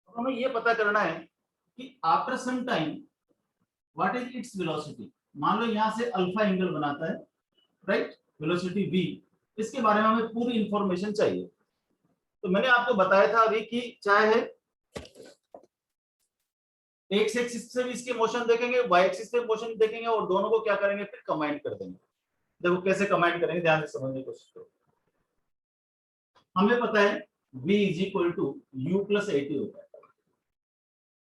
अब हमें ये पता करना है कि after some time what is its velocity. मान लो यहाँ से अल्फा एंगल बनाता है, राइट, वेलोसिटी v, इसके बारे में हमें पूरी इंफॉर्मेशन चाहिए। तो मैंने आपको बताया था अभी कि चाहे एक्स एक्सिस से भी इसके मोशन देखेंगे, वाई एक्सिस से मोशन देखेंगे, और दोनों को क्या करेंगे फिर कंबाइन कर देंगे। देखो कैसे कंबाइन करेंगे, ध्यान से समझने की कोशिश करो। हमें पता है v is equal to u plus AT होता है,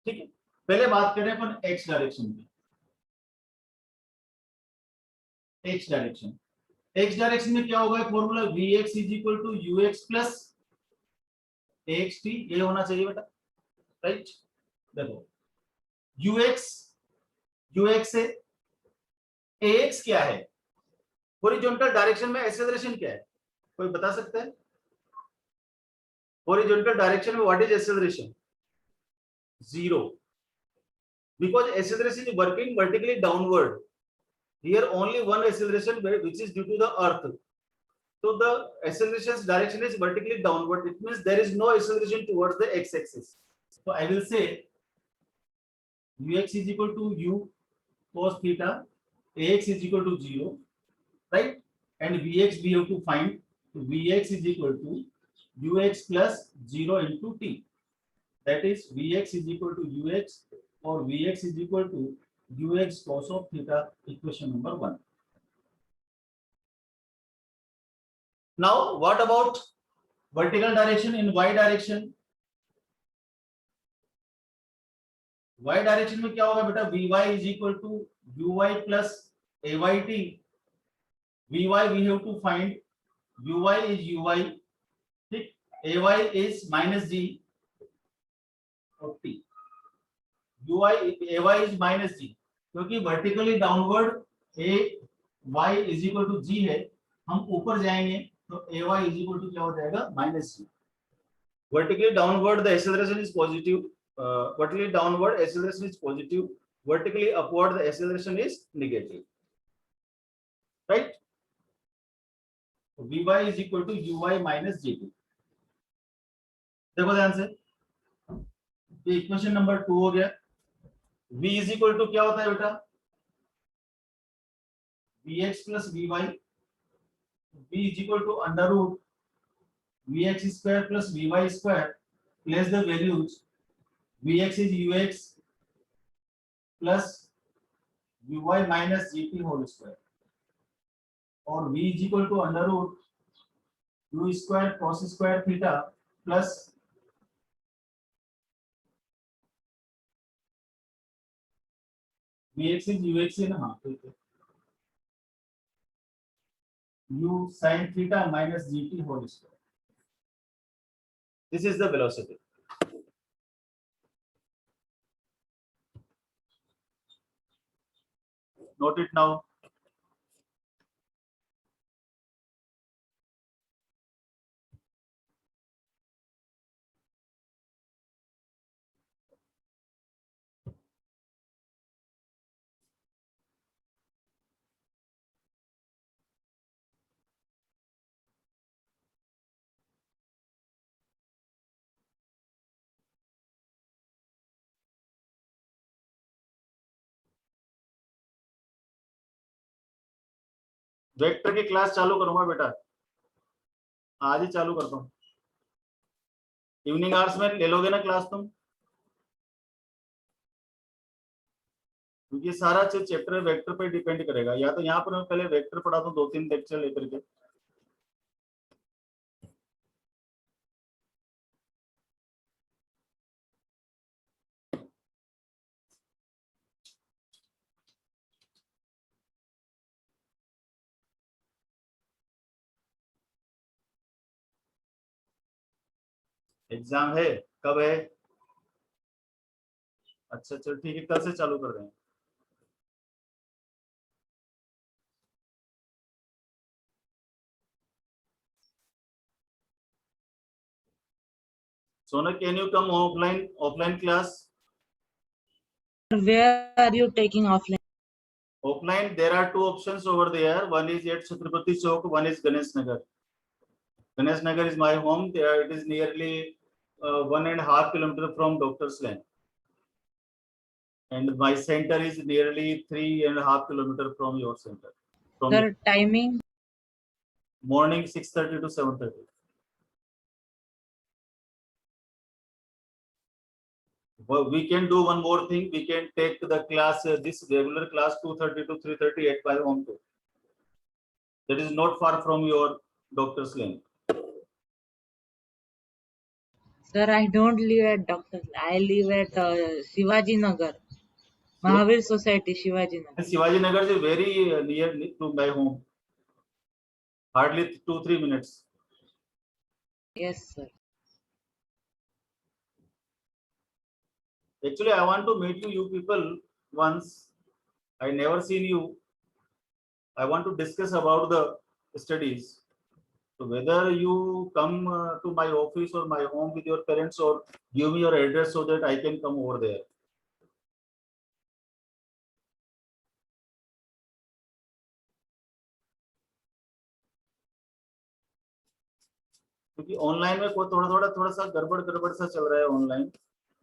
ठीक है। पहले बात करें अपन x डायरेक्शन की। x डायरेक्शन में क्या होगा formula, vx is equal to ux plus axt, ये होना चाहिए बेटा, राइट। देखो ux से ax क्या है, हॉरिजॉन्टल डायरेक्शन में एक्सेलरेशन क्या है, कोई बता सकता है? हॉरिजॉन्टल डायरेक्शन में what is acceleration? Zero, because acceleration is working vertically downward. Here only one acceleration which is due to the earth. So the acceleration's direction is vertically downward. It means there is no acceleration towards the x-axis. So I will say ux is equal to u cos theta, ax is equal to 0, right? And vx we have to find. So vx is equal to ux plus 0 into t. That is vx is equal to ux or vx is equal to ux cos of theta, equation number 1. Now what about vertical direction in y direction? y direction में क्या होगा बेटा, vy is equal to uy plus ayt. vy we have to find, uy is uy, ठीक, ay is minus g of t. ay is minus g, क्योंकि vertically downward ay is equal to g है, हम ऊपर जाएंगे तो ay is equal to क्या हो जाएगा, minus g. Vertically downward the acceleration is positive, vertically downward acceleration is positive, vertically upward the acceleration is negative, right? So vy is equal to uy minus gt. देखो ध्यान से, ये equation number 2 हो गया। v is equal to क्या होता है बेटा, vx plus vy, v is equal to under root vx square plus vy square, place the values, vx is ux plus uy minus gt whole square, और v is equal to under root u square cos square theta plus vx is ux है ना, हाँ ठीक है, u sin theta minus gt whole square. This is the velocity. Note it now. Vector की class चालू करूंगा बेटा, आज ही चालू करता हूँ। इवनिंग आवर्स में ले लोगे ना क्लास तुम, क्योंकि सारा चैप्टर वेक्टर पे डिपेंड करेगा। या तो यहाँ पर मैं पहले वेक्टर पढ़ा दूं 2-3 लेक्चर लेकर के, एग्जाम है कब है? अच्छा चल ठीक है, कल से चालू कर रहे हैं। Sona, can you come offline class? Where are you taking offline? Offline, there are 2 options over there. One is at Chhatrapati Chowk, one is Ganesh Nagar. Ganesh Nagar is my home. There it is nearly 1.5 kilometer from Doctor's Lane, and my center is nearly 3.5 kilometer from your center. From Sir, timing? morning 6:30 to 7:30. Well, we can do one more thing. We can take the class, this regular class 2:30 to 3:30 at my home too. That is not far from your Doctor's Lane. Sir, I don't live at Doctor. I live at Shivaji Nagar, Mahavir Society, Shivaji Nagar. Shivaji Nagar is very near to my home. Hardly 2-3 minutes. Yes, sir. Actually, I want to meet you people once. I never seen you. I want to discuss about the studies. So whether you come to my office or my home with your parents, or give me your address so that I can come over there. क्योंकि online में थोड़ा सा गड़बड़ सा चल रहा है online.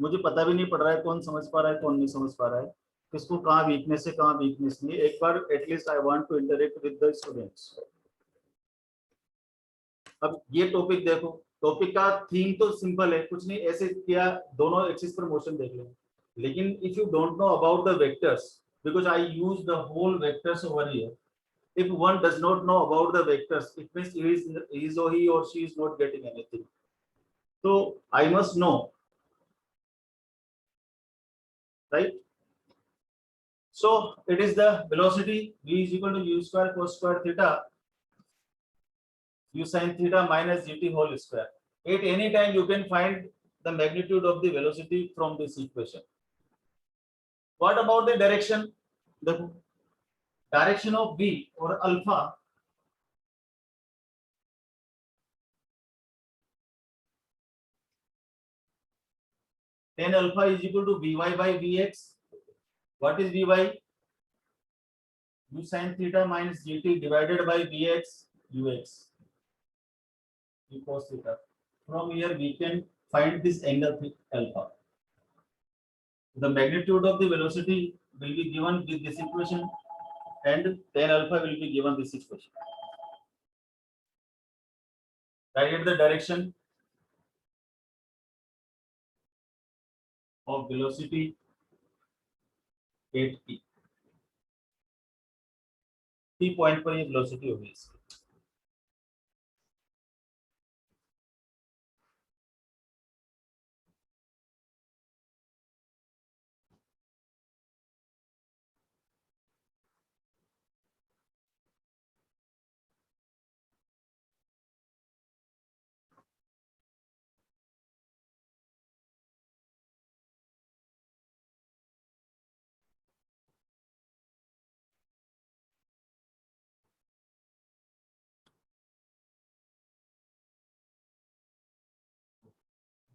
मुझे पता भी नहीं पड़ रहा है कौन समझ पा रहा है कौन नहीं समझ पा रहा है, किसको कहाँ वीकनेस है कहाँ वीकनेस नहीं. एक बार at least I want to interact with the students. अब ये टॉपिक देखो, टॉपिक का थीम तो सिंपल है, कुछ नहीं ऐसे किया, दोनों एक्सिस पर मोशन देख लें. लेकिन if you don't know about the vectors, because I use the whole vectors over here. If one does not know about the vectors, it means he or she is not getting anything. So I must know, right? So it is the velocity v is equal to u square cos square theta u sin theta minus gt whole square. At any time you can find the magnitude of the velocity from this equation. What about the direction? The direction of v or alpha tan alpha is equal to vy by vx. What is vy? U sin theta minus gt divided by vx ux u cos theta. From here we can find this angle alpha. The magnitude of the velocity will be given with this equation, and tan alpha will be given this equation. Write the direction of velocity at p. P point पर ये velocity होगी.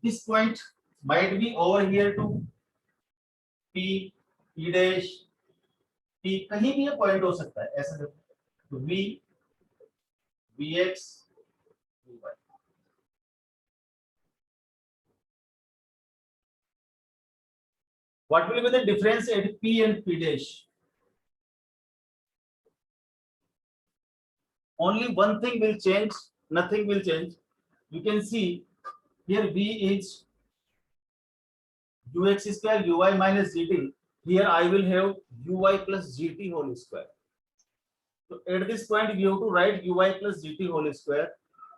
This point might be over here to P, P dash, P कहीं भी ये point हो सकता है ऐसा देखो. V, Vx, Vy. What will be the difference at P and P dash? Only one thing will change, nothing will change. You can see here V is ux square uy minus gt. Here I will have uy plus gt whole square. So at this point we have to write uy plus gt whole square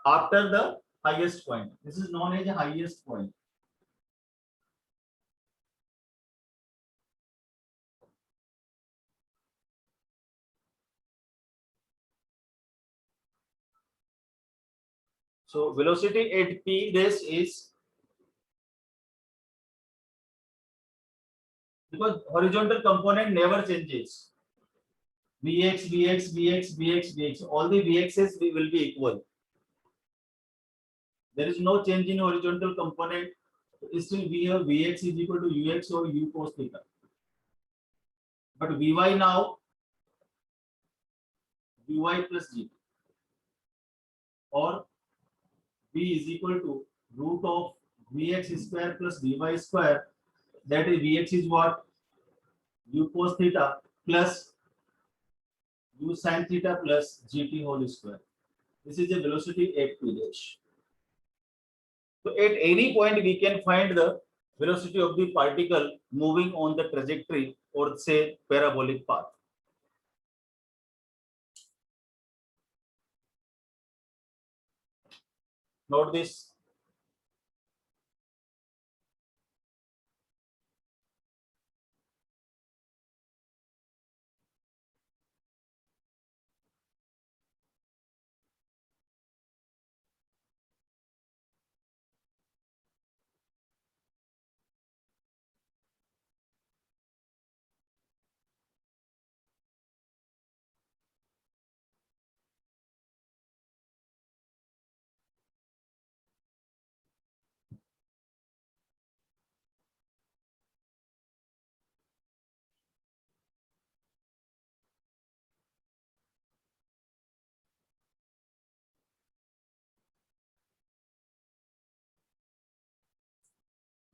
after the highest point. This is known as the highest point. So velocity at p dash is, because horizontal component never changes. Vx, Vx, Vx, Vx, Vx. All the Vx's will be equal. There is no change in horizontal component. Still we have Vx is equal to ux or u cos theta. But Vy now, Vy plus g, or V is equal to root of vx square plus vy square, that is vx is what, u cos theta plus u sin theta plus gt whole square. This is the velocity at p dash. So at any point we can find the velocity of the particle moving on the trajectory or say parabolic path. Note this.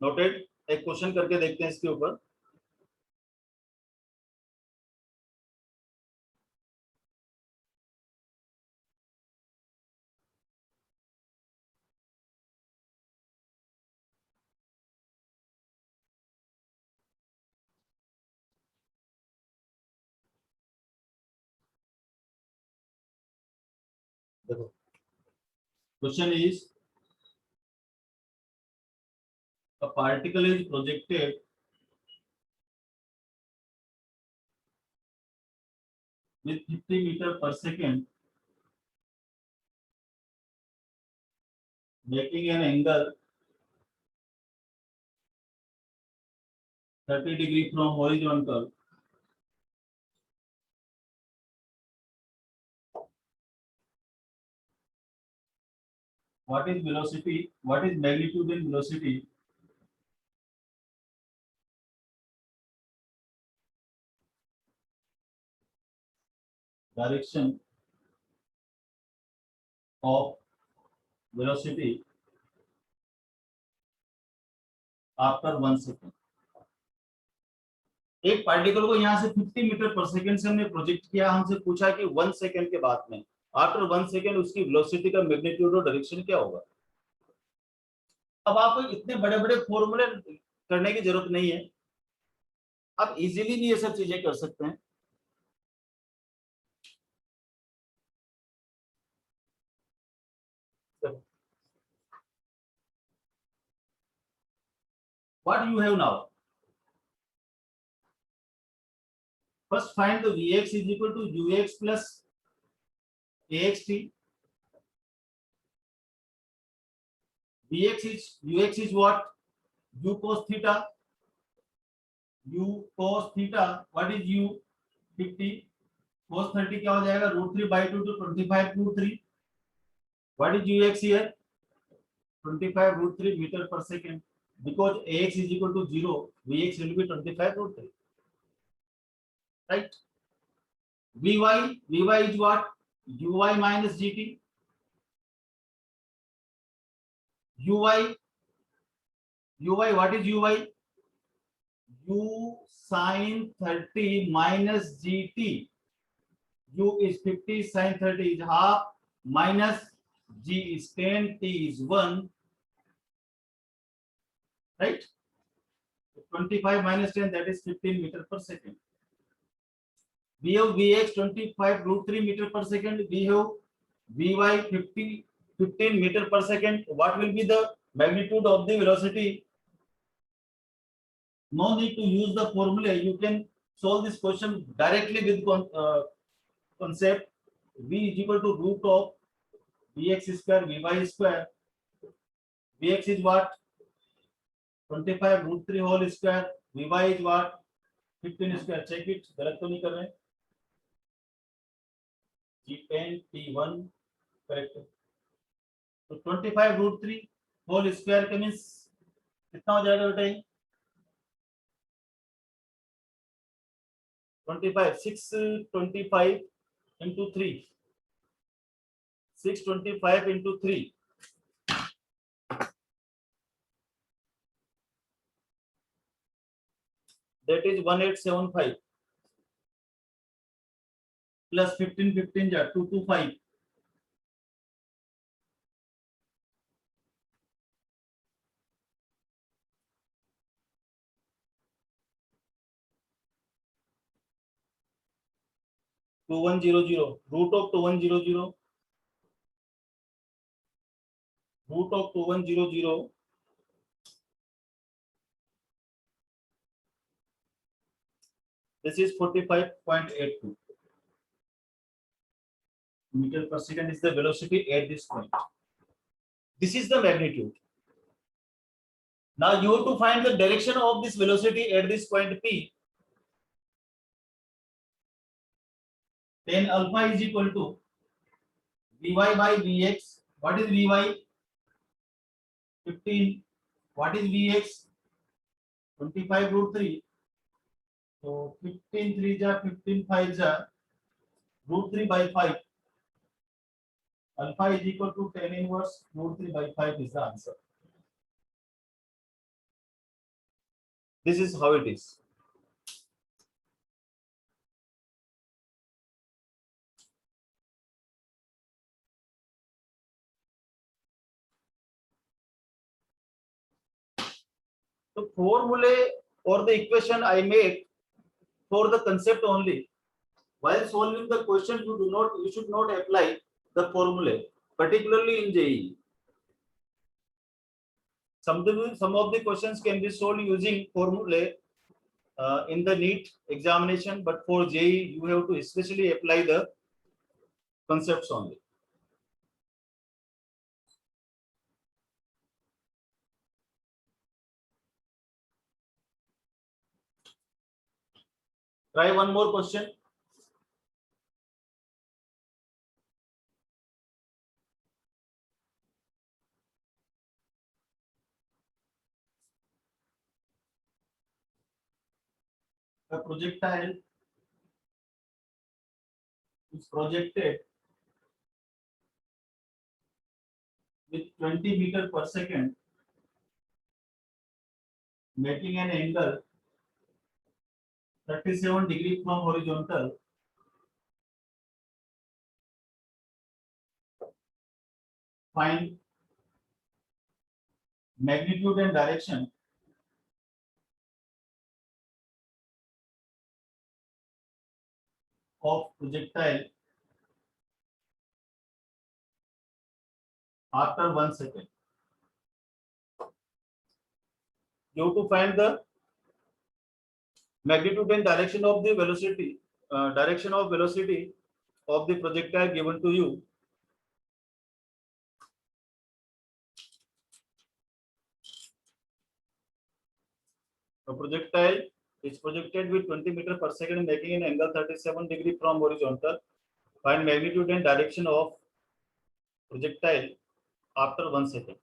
Noted. एक question करके देखते हैं इसके ऊपर. देखो, question is a particle is projected with 50 meter per second, making an angle 30 degree from horizontal. What is velocity? What is magnitude and velocity direction of velocity after 1 second? एक particle को यहां से 50 मीटर पर second से हमने project किया, हमसे पूछा कि 1 सेकंड के बाद में, आफ्टर 1 सेकंड उसकी वेलोसिटी का मैग्नीट्यूड और डायरेक्शन क्या होगा. अब आपको इतने बड़े बड़े फॉर्मूले करने की जरूरत नहीं है, आप इजीली भी ये सब चीजें कर सकते हैं. What you have now? First find the Vx is equal to ux plus axt. Ux is what? U cos theta. U cos theta. What is U? 50. Cos 30 क्या हो जाएगा? √3/2 to 25 √3. What is ux here? 25 √3 meter per second. Because ax is equal to 0, Vx will be 25 √3. Right? Vy is what? Uy minus gt. Uy, what is Uy? U sin 30 minus gt. U is 50, sin 30 is half, minus g is 10, t is 1. Right? 25 minus 10, that is 15 meter per second. We have Vx 25 √3 meter per second. We have Vy 15 meter per second. What will be the magnitude of the velocity? No need to use the formula. You can solve this question directly with concept. V is equal to root of Vx square Vy square. Vx is what? 25 √3 whole square. Vy is what? 15 square. Check it. गलत तो नहीं कर रहे? G10 T1 correct. तो 25 √3 whole square का means कितना हो जाएगा बेटा? 25 625 into 3. 625 into 3. that is 1875 plus 15 15 ja 225 2100 root of 2100 root of 2100 this is 45.82 meter per second is the velocity at this point. This is the magnitude. Now you have to find the direction of this velocity at this point P. Then alpha is equal to Vy by Vx. What is Vy? 15. What is Vx? 25 root 3. So 15 3 ja 15 5 ja root 3 by 5. Alpha is equal to 10 inverse root 3 by 5 is the answer. This is how it is. The formulae or the equation I make for the concept only. While solving the question, you should not apply the formulae, particularly in JEE. Some of the questions can be solved using formulae in the NEET examination, but for JEE you have to especially apply the concepts only. Try one more question. A projectile is projected with 20 meter per second, making an angle 37 degree from horizontal. Find magnitude and direction of projectile after 1 second. You have to find the magnitude and direction of the velocity, of the projectile given to you. A projectile is projected with 20 meter per second, making an angle 37 degree from horizontal. Find magnitude and direction of projectile after 1 second.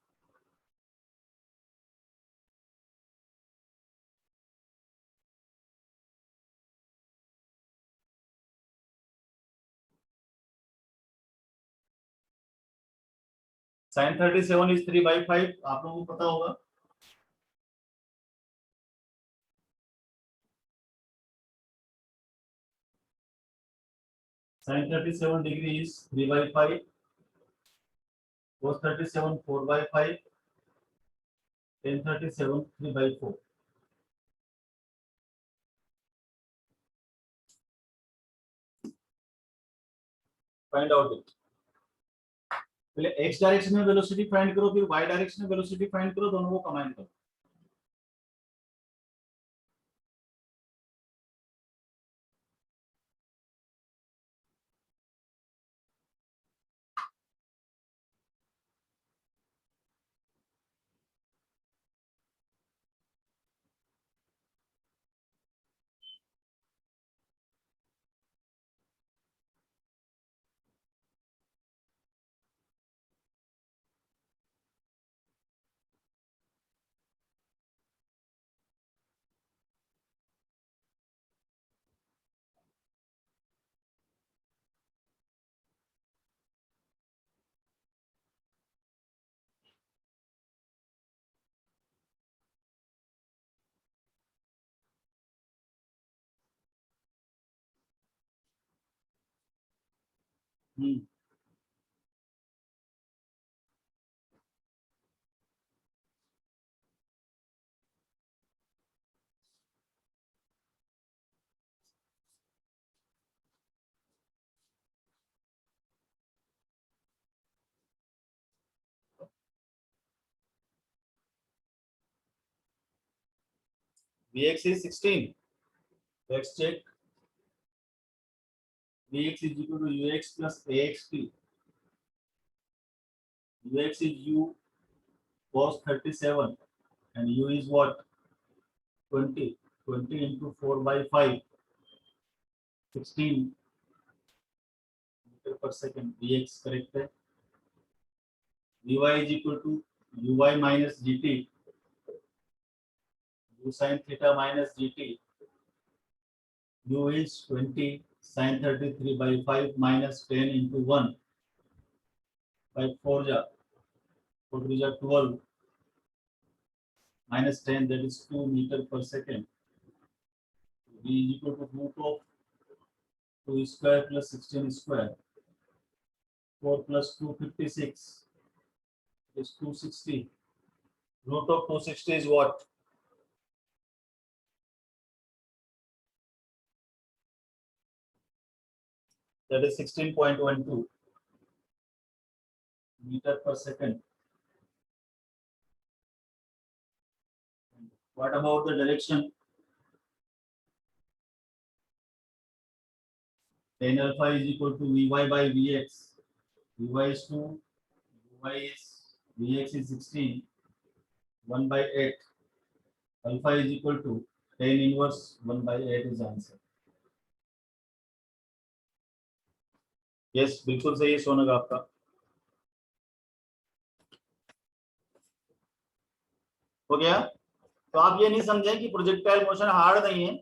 Sin 37 is 3 by 5. आप लोगों को पता होगा. Sin 37 degree is 3 by 5. Cos 37 4 by 5. Tan 37 3 by 4. Find out it. पहले x direction में velocity find करो, फिर y direction में वेलोसिटी फाइंड करो, दोनों को कंबाइन करो. Vx is 16. Let's check. Vx is equal to ux plus axt. Ux is u cos 37 and u is what? 20. 20 into 4 by 5. 16 meter per second. Vx correct है. Vy is equal to uy minus gt. U sin theta minus gt. U is 20 sin 33 by 5 minus 10 into 1 by 4 ja 4 ja 12 minus 10, that is 2 meter per second. V is equal to root of 2 square plus 16 square. 4 plus 2 56 is 260. Root of 260 is what? That is 16.12 meter per second. What about the direction? Tan alpha is equal to Vy by Vx. Vy is 2, Vx is 16, 1 by 8. Alpha is equal to tan inverse 1 by 8 is answer. Yes, बिल्कुल सही है सोनग आपका. हो गया. तो आप ये नहीं समझें कि प्रोजेक्टाइल मोशन हार्ड नहीं है,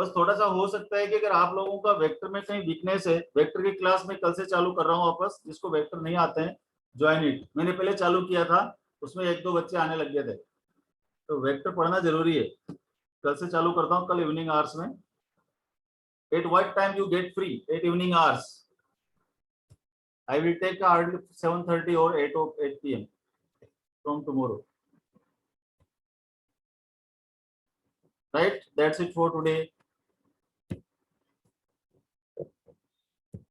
बस थोड़ा सा हो सकता है कि अगर आप लोगों का वेक्टर में कहीं वीकनेस है. वेक्टर की क्लास में कल से चालू कर रहा हूँ वापस. जिसको वेक्टर नहीं आते हैं ज्वाइन इट. मैंने पहले चालू किया था, उसमें 1-2 बच्चे आने लग गए थे. तो वेक्टर पढ़ना जरूरी है. कल से चालू करता हूँ, कल इवनिंग आवर्स में. At what time you get free? At evening hours. I will take hardly 7:30 or 8 p.m. from tomorrow. Right? That's it for today.